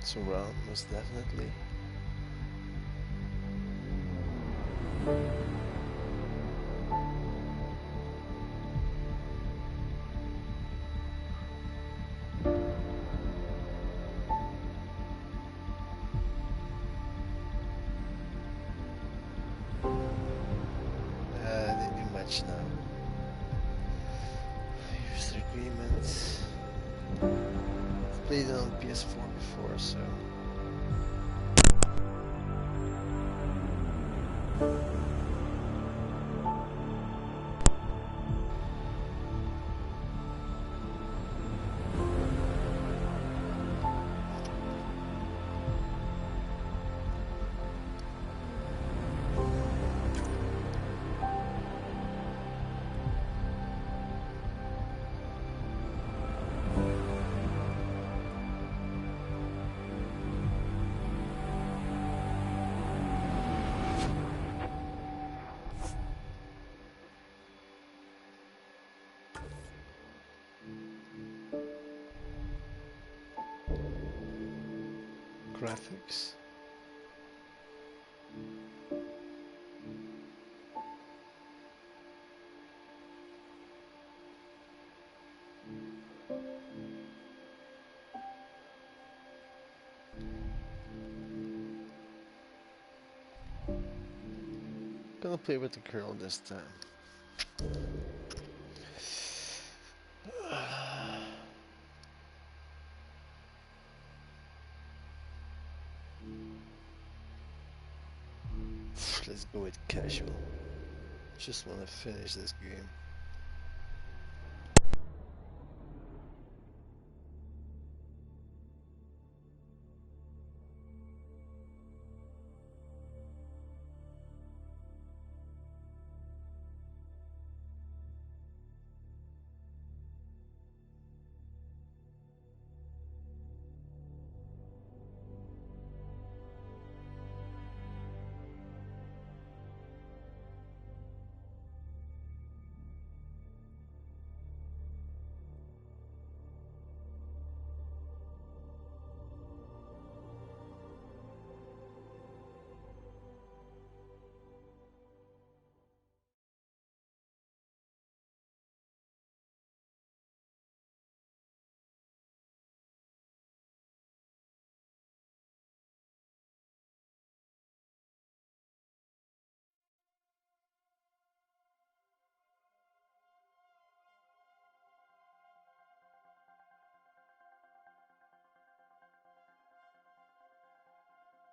Surround, most definitely. Didn't do much now. User agreements. I've played it on PS4 before, so. Graphics. Gonna play with the girl this time. Let's go with casual. Just wanna finish this game.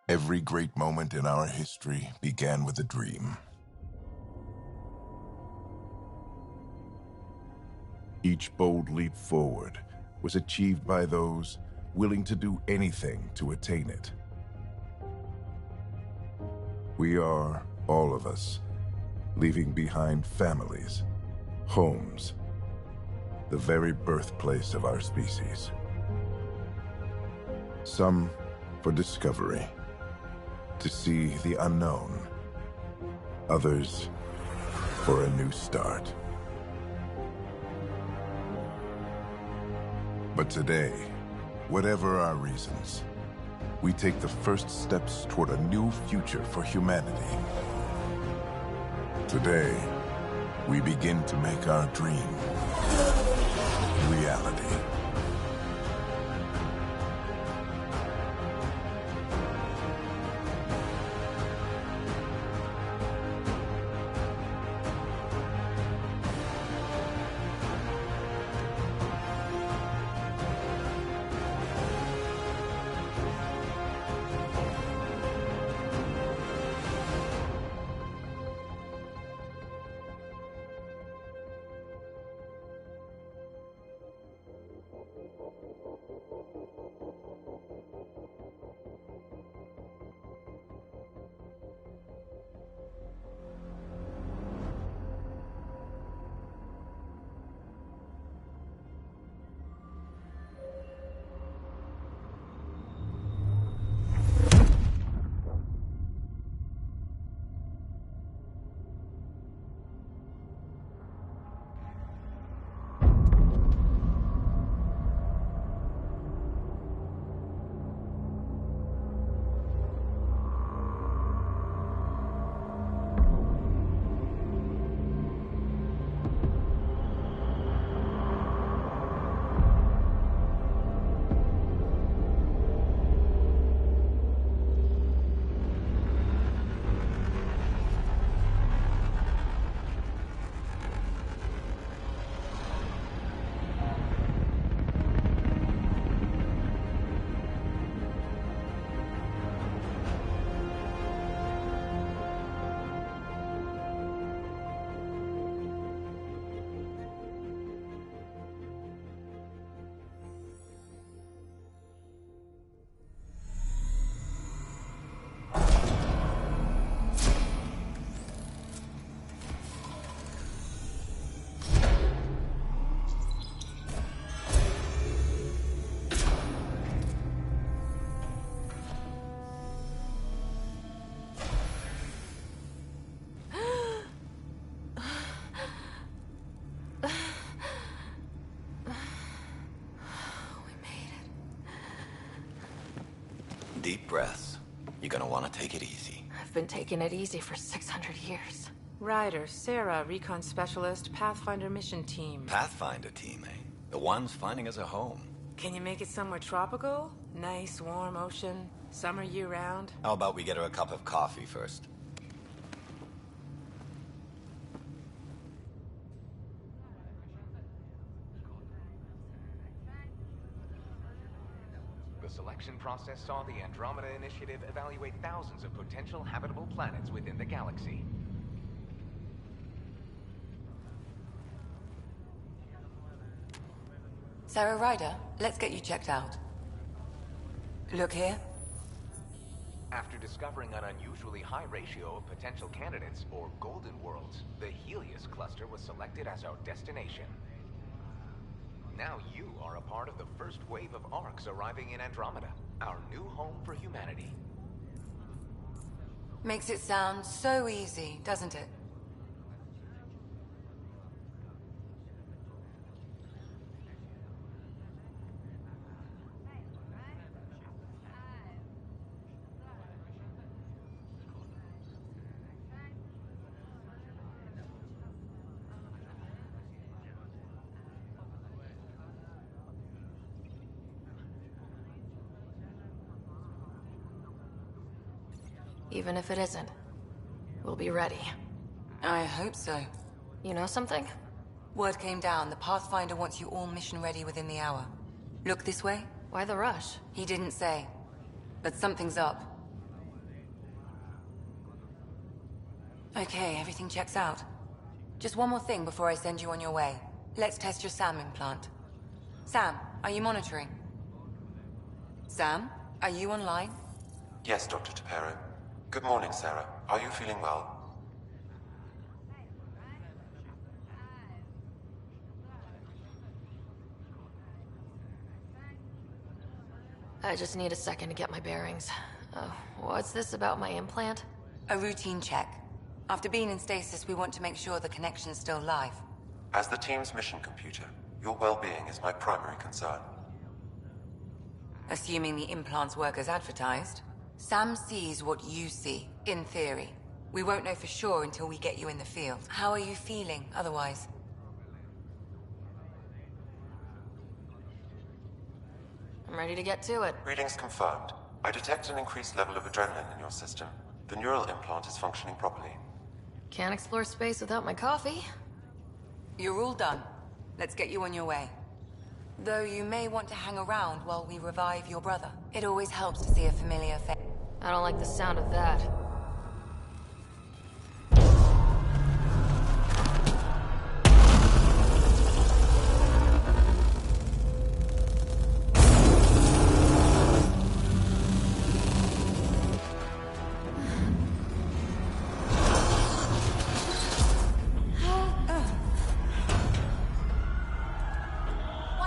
Every great moment in our history began with a dream. Each bold leap forward was achieved by those willing to do anything to attain it. We are, all of us, leaving behind families, homes, the very birthplace of our species. Some for discovery, to see the unknown. Others for a new start. But today, whatever our reasons, we take the first steps toward a new future for humanity. Today, we begin to make our dream reality. Deep breaths. You're gonna want to take it easy. I've been taking it easy for 600 years. Ryder, Sarah, Recon Specialist, Pathfinder Mission Team. Pathfinder team, eh? The ones finding us a home. Can you make it somewhere tropical? Nice, warm ocean, summer year-round? How about we get her a cup of coffee first? The selection process saw the Andromeda Initiative evaluate thousands of potential habitable planets within the galaxy. Sarah Ryder, let's get you checked out. Look here. After discovering an unusually high ratio of potential candidates, or golden worlds, the Helios cluster was selected as our destination. Now you are a part of the first wave of ARCs arriving in Andromeda, our new home for humanity. Makes it sound so easy, doesn't it? Even if it isn't, we'll be ready. I hope so. You know something? Word came down. The Pathfinder wants you all mission ready within the hour. Look this way? Why the rush? He didn't say. But something's up. Okay, everything checks out. Just one more thing before I send you on your way. Let's test your SAM implant. Sam, are you monitoring? Sam, are you online? Yes, Dr. Tapero. Good morning, Sarah. Are you feeling well? I just need a second to get my bearings. What's this about my implant? A routine check. After being in stasis, we want to make sure the connection's still live. As the team's mission computer, your well-being is my primary concern. Assuming the implants work as advertised, Sam sees what you see, in theory. We won't know for sure until we get you in the field. How are you feeling, otherwise? I'm ready to get to it. Readings confirmed. I detect an increased level of adrenaline in your system. The neural implant is functioning properly. Can't explore space without my coffee. You're all done. Let's get you on your way. Though you may want to hang around while we revive your brother. It always helps to see a familiar face. I don't like the sound of that.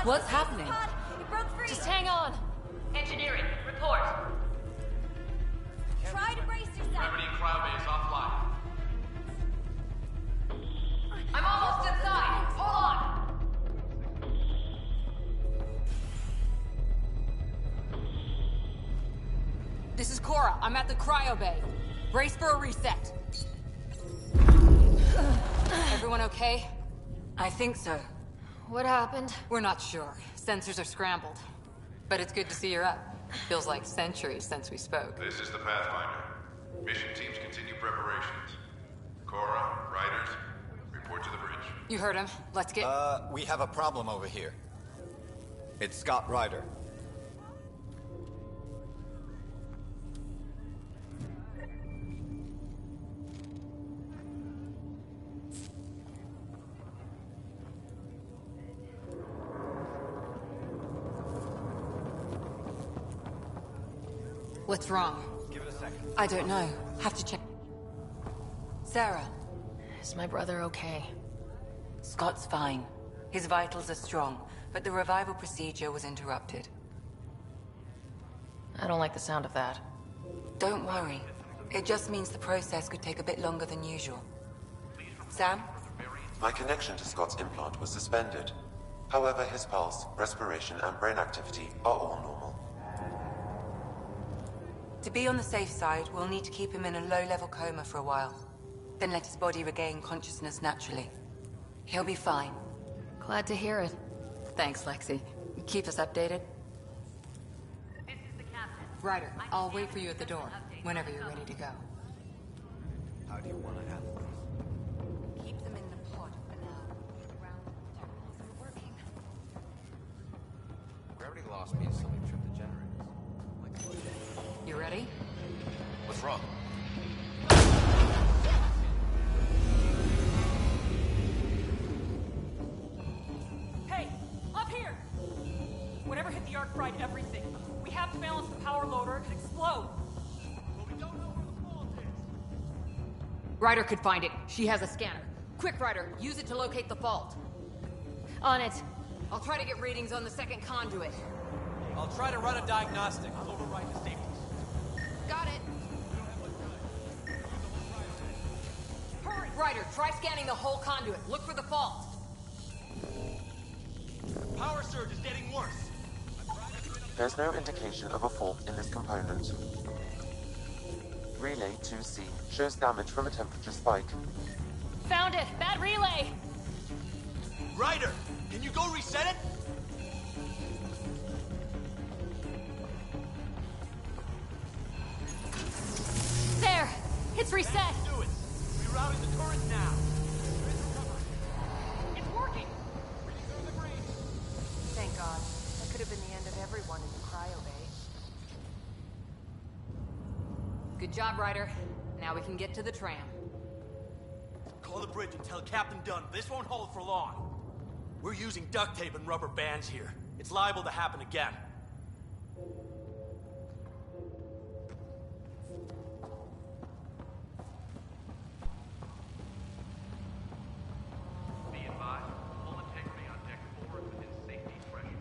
What's happening? It broke free. Just hang on. Engineering, report. Try to brace yourself. Gravity cryobase offline. I'm almost inside. Hold on. This is Cora. I'm at the cryo bay. Brace for a reset. Everyone okay? I think so. What happened? We're not sure. Sensors are scrambled. But it's good to see you're up. Feels like centuries since we spoke. This is the Pathfinder. Mission teams continue preparations. Cora, Riders, report to the bridge. You heard him. Let's get... We have a problem over here. It's Scott Ryder. What's wrong? Give it a second. I don't know. Have to check. Sarah, Is my brother okay? Scott's fine. His vitals are strong, but the revival procedure was interrupted. I don't like the sound of that. Don't worry. It just means the process could take a bit longer than usual. Sam? My connection to Scott's implant was suspended. However, his pulse, respiration, and brain activity are all normal. To be on the safe side, we'll need to keep him in a low-level coma for a while. Then let his body regain consciousness naturally. He'll be fine. Glad to hear it. Thanks, Lexi. Keep us updated. This is the captain. Ryder, I'll wait for you at the door, whenever you're ready to go. How do you want to handle this? Keep them in the pod for now. The ground terminals aren't working. Gravity loss means somebody tripped the generators. You ready? What's wrong? Hey, up here! Whatever hit the arc fried everything. We have to balance the power loader, it could explode. But we don't know where the fault is. Ryder could find it. She has a scanner. Quick, Ryder, use it to locate the fault. On it. I'll try to get readings on the second conduit. I'll try to run a diagnostic. I'll override the safeties. Got it. Hurry! Ryder, try scanning the whole conduit. Look for the fault. Power surge is getting worse. There's no indication of a fault in this component. Relay 2C shows damage from a temperature spike. Found it! Bad relay! Ryder, can you go reset it? There! It's reset! Do it. Rerouting the current now. It's working! Thank God. That could have been the end of everyone in the cryo bay. Good job, Ryder. Now we can get to the tram. Call the bridge and tell Captain Dunn this won't hold for long. We're using duct tape and rubber bands here. It's liable to happen again. Be advised, full integrity on deck 4 is within safety threshold.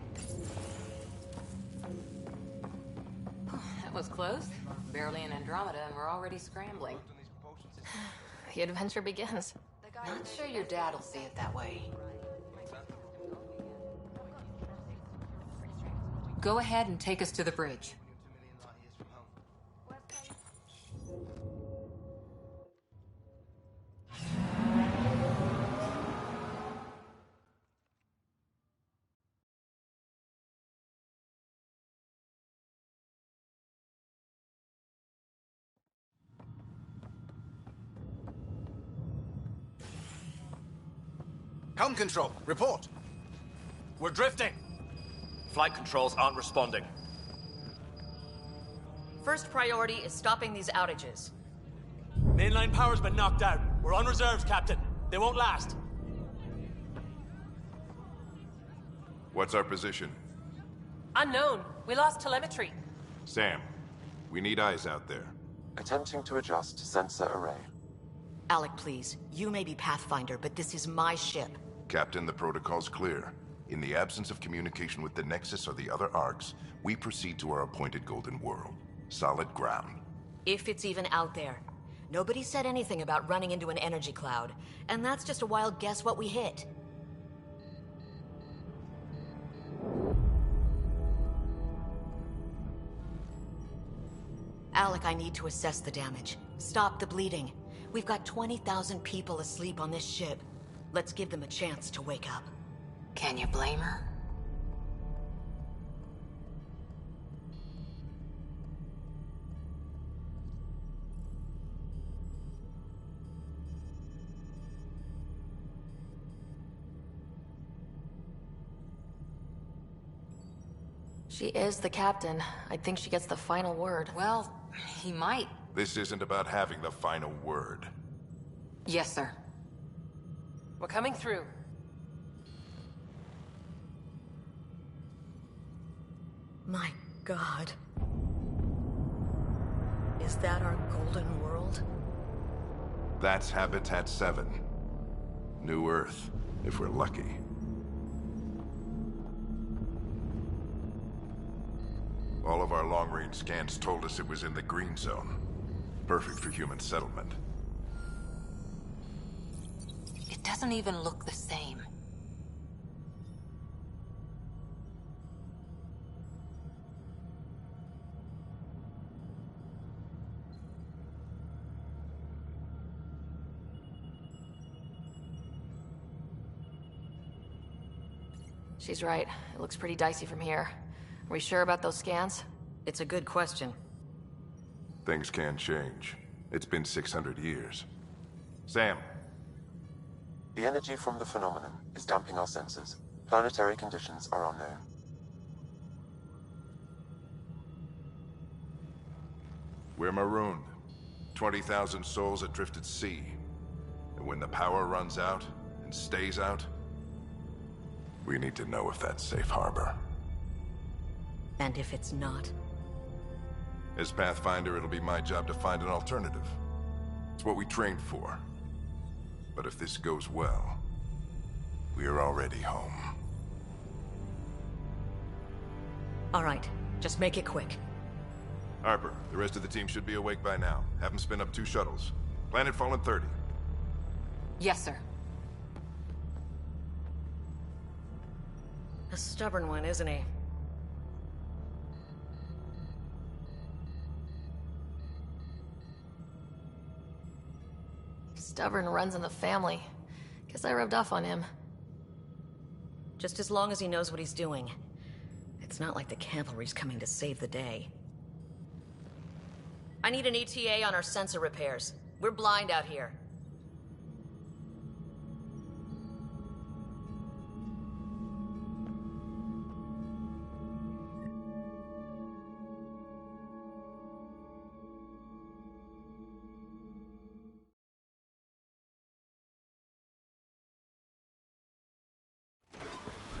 That was close. Barely in Andromeda, and we're already scrambling. The adventure begins. Not sure your dad'll see it that way. Go ahead and take us to the bridge. Helm control, report. We're drifting. Flight controls aren't responding. First priority is stopping these outages. Mainline power's been knocked out. We're on reserves, Captain. They won't last. What's our position? Unknown. We lost telemetry. Sam, we need eyes out there. Attempting to adjust sensor array. Alec, please. You may be Pathfinder, but this is my ship. Captain, the protocol's clear. In the absence of communication with the Nexus or the other arcs, we proceed to our appointed Golden World. Solid ground. If it's even out there. Nobody said anything about running into an energy cloud, and that's just a wild guess what we hit. Alec, I need to assess the damage. Stop the bleeding. We've got 20,000 people asleep on this ship. Let's give them a chance to wake up. Can you blame her? She is the captain. I think she gets the final word. Well, he might. This isn't about having the final word. Yes, sir. We're coming through. My God. Is that our Golden World? That's Habitat 7. New Earth, if we're lucky. All of our long-range scans told us it was in the green zone. Perfect for human settlement. It doesn't even look the same. She's right. It looks pretty dicey from here. Are we sure about those scans? It's a good question. Things can change. It's been 600 years. Sam. The energy from the phenomenon is damping our senses. Planetary conditions are unknown. We're marooned. 20,000 souls adrift at sea. And when the power runs out, and stays out, we need to know if that's safe harbor. And if it's not? As Pathfinder, it'll be my job to find an alternative. It's what we trained for. But if this goes well, we are already home. All right, just make it quick. Harper, the rest of the team should be awake by now. Have them spin up 2 shuttles. Planet Fallen 30. Yes, sir. A stubborn one, isn't he? Stubborn runs in the family. Guess I rubbed off on him. Just as long as he knows what he's doing. It's not like the cavalry's coming to save the day. I need an ETA on our sensor repairs. We're blind out here.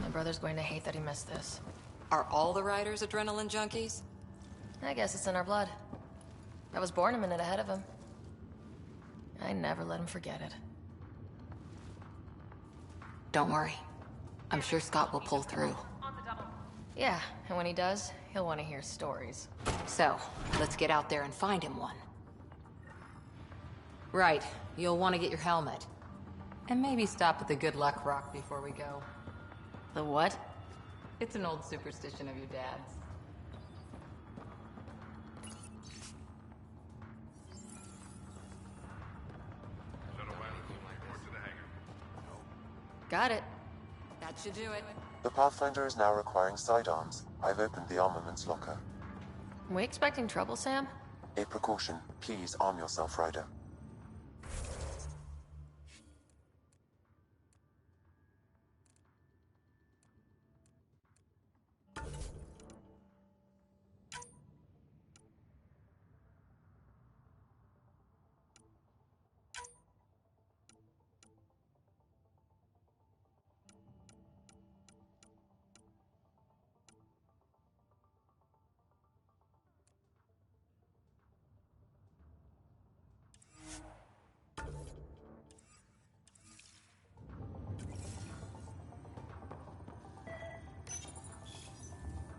My brother's going to hate that he missed this. Are all the riders adrenaline junkies? I guess it's in our blood. I was born a minute ahead of him. I never let him forget it. Don't worry. I'm sure Scott will pull through. Yeah, and when he does, he'll want to hear stories. So, let's get out there and find him one. Right, you'll want to get your helmet. And maybe stop at the Good Luck Rock before we go. The what? It's an old superstition of your dad's. Got it. That should do it. The Pathfinder is now requiring sidearms. I've opened the armaments locker. Are we expecting trouble, Sam? A precaution. Please arm yourself, Ryder.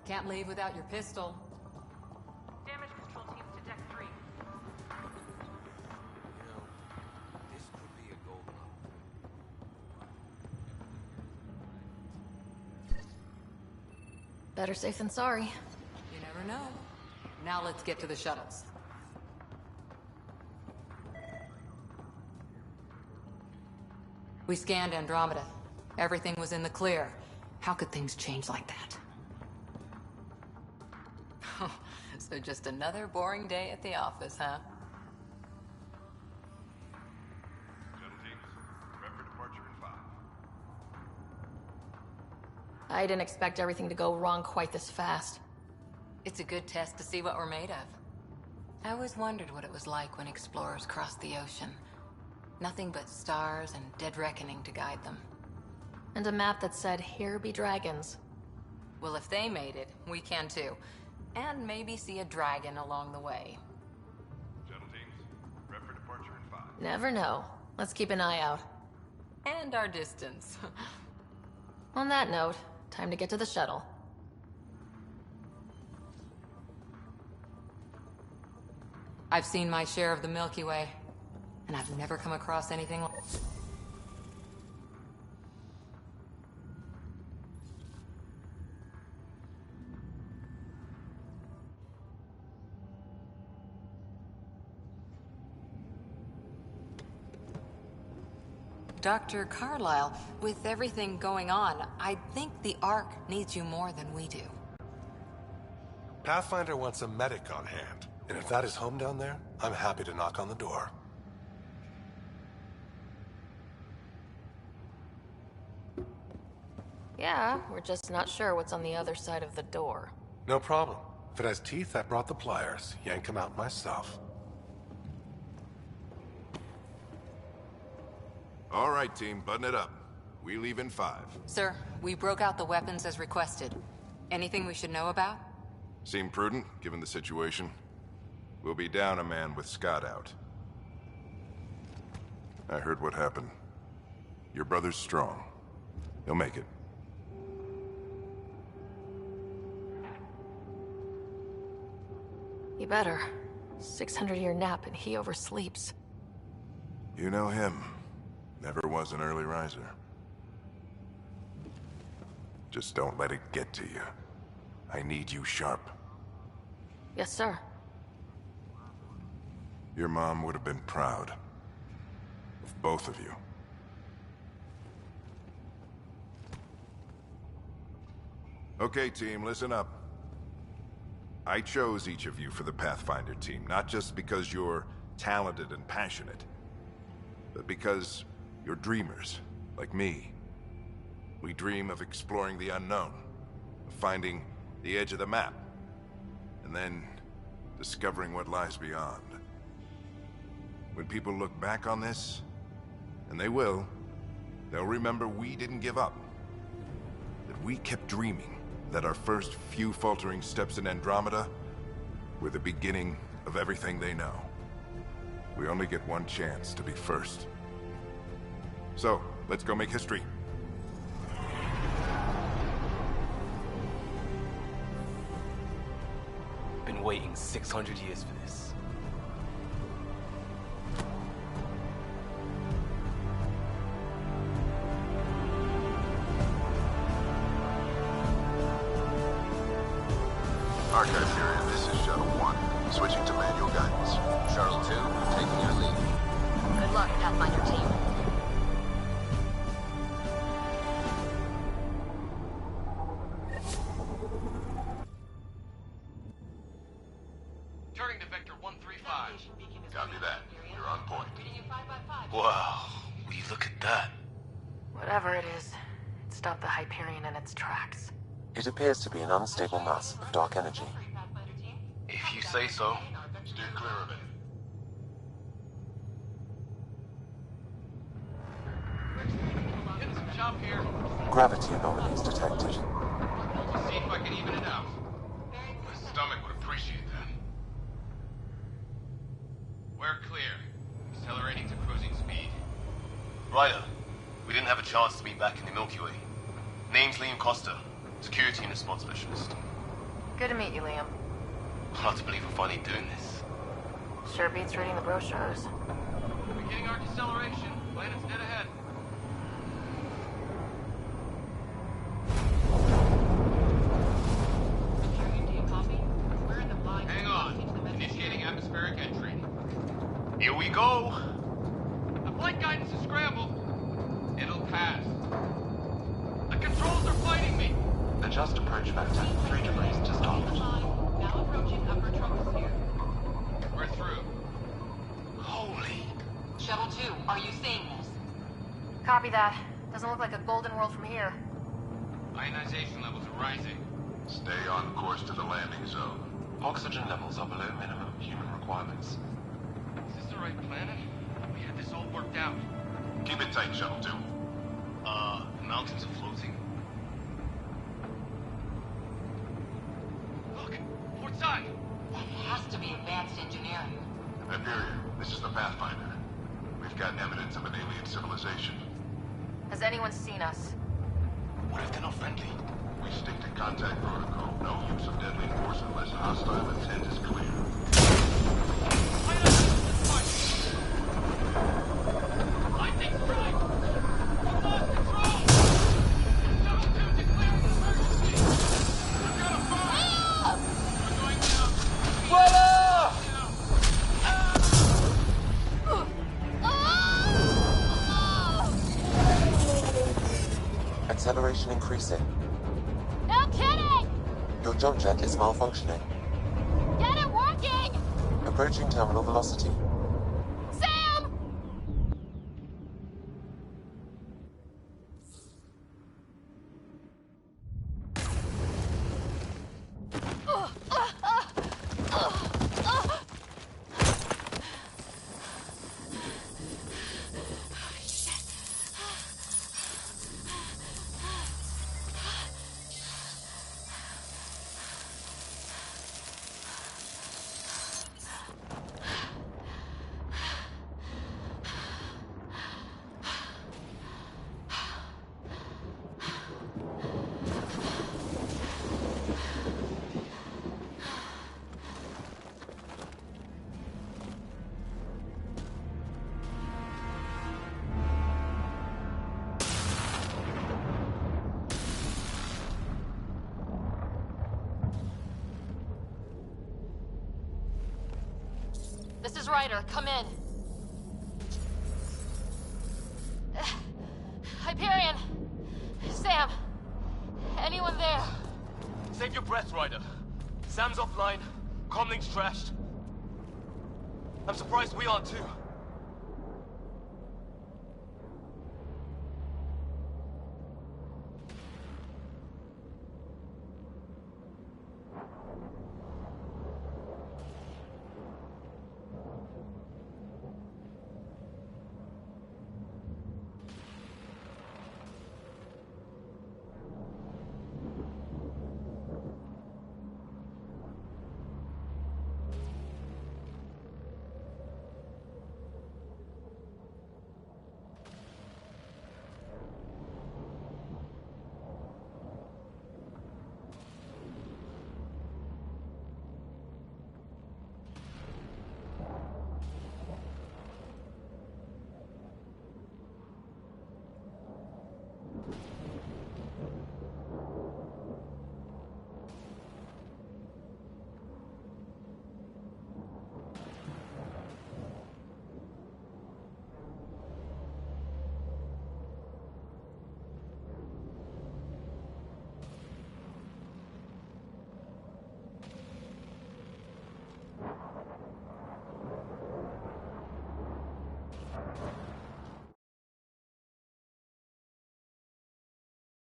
Can't leave without your pistol. Damage control teams to deck 3. This could be a gold mine. Better safe than sorry. You never know. Now let's get to the shuttles. We scanned Andromeda. Everything was in the clear. How could things change like that? So just another boring day at the office, huh? Shuttle teams, prep for departure in 5. I didn't expect everything to go wrong quite this fast. It's a good test to see what we're made of. I always wondered what it was like when explorers crossed the ocean. Nothing but stars and dead reckoning to guide them. And a map that said, "Here be dragons." Well, if they made it, we can too. And maybe see a dragon along the way. Shuttle teams, prep for departure in 5. Never know. Let's keep an eye out. And our distance. On that note, time to get to the shuttle. I've seen my share of the Milky Way, and I've never come across anything like... Dr. Carlyle, with everything going on, I think the Ark needs you more than we do. Pathfinder wants a medic on hand, and if that is home down there, I'm happy to knock on the door. Yeah, we're just not sure what's on the other side of the door. No problem. If it has teeth, I brought the pliers. Yank them out myself. All right, team, button it up. We leave in 5. Sir, we broke out the weapons as requested. Anything we should know about? Seem prudent, given the situation. We'll be down a man with Scott out. I heard what happened. Your brother's strong. He'll make it. You better. 600-year nap and he oversleeps. You know him. Never was an early riser. Just don't let it get to you. I need you sharp. Yes, sir. Your mom would have been proud of both of you. Okay, team, listen up. I chose each of you for the Pathfinder team, not just because you're talented and passionate, but because you're dreamers, like me. We dream of exploring the unknown, of finding the edge of the map, and then discovering what lies beyond. When people look back on this, and they will, they'll remember we didn't give up. That we kept dreaming, that our first few faltering steps in Andromeda were the beginning of everything they know. We only get one chance to be first. So, let's go make history. Been waiting 600 years for this. Archive period, this is Shuttle 1. Switching to manual guidance. Shuttle 2, taking your lead. Good luck, Pathfinder team. Turning to Vector 135. Copy that. You're on point. Wow, will you look at that? Whatever it is, it stopped the Hyperion in its tracks. It appears to be an unstable mass of dark energy. If you say so. Steer clear of it. Getting some chop here. Gravity anomalies detected. See if I can even it out. My stomach would appreciate that. We're clear. Accelerating to cruising speed. Ryder, we didn't have a chance to meet back in the Milky Way. Name's Liam Costa, security and response specialist. Good to meet you, Liam. Hard to believe we're finally doing this. Sure beats reading the brochures. Beginning our deceleration. Planet's dead ahead. Hang on. Initiating atmospheric entry. Here we go! The flight guidance is scrambled. It'll pass. The controls are fighting me. Adjust approach vector 3 degrees to start. Now approaching upper troposphere. We're through. Holy... Shuttle 2, are you seeing this? Copy that. Doesn't look like a golden world from here. Ionization levels are rising. Stay on course to the landing zone. Oxygen levels are below minimum human requirements. Is this the right planet? We had this all worked out. Keep it tight, Shuttle 2. The mountains are floating. Look! Port side! That has to be advanced engineering. Hyperion, this is the Pathfinder. We've got evidence of an alien civilization. Has anyone seen us? What if they're not friendly? We stick to contact protocol. No use of deadly force unless hostile intent is clear. Lightning strike! We've lost control! Shuttle 2 declaring emergency! We've got a fire! We're going down! Voila! Acceleration increasing. No kidding! Your jump jet is malfunctioning. Get it working! Approaching terminal velocity. Sam! This is Ryder. Come in. Hyperion! Sam! Anyone there? Save your breath, Ryder. Sam's offline. Comlink's trashed. I'm surprised we aren't too.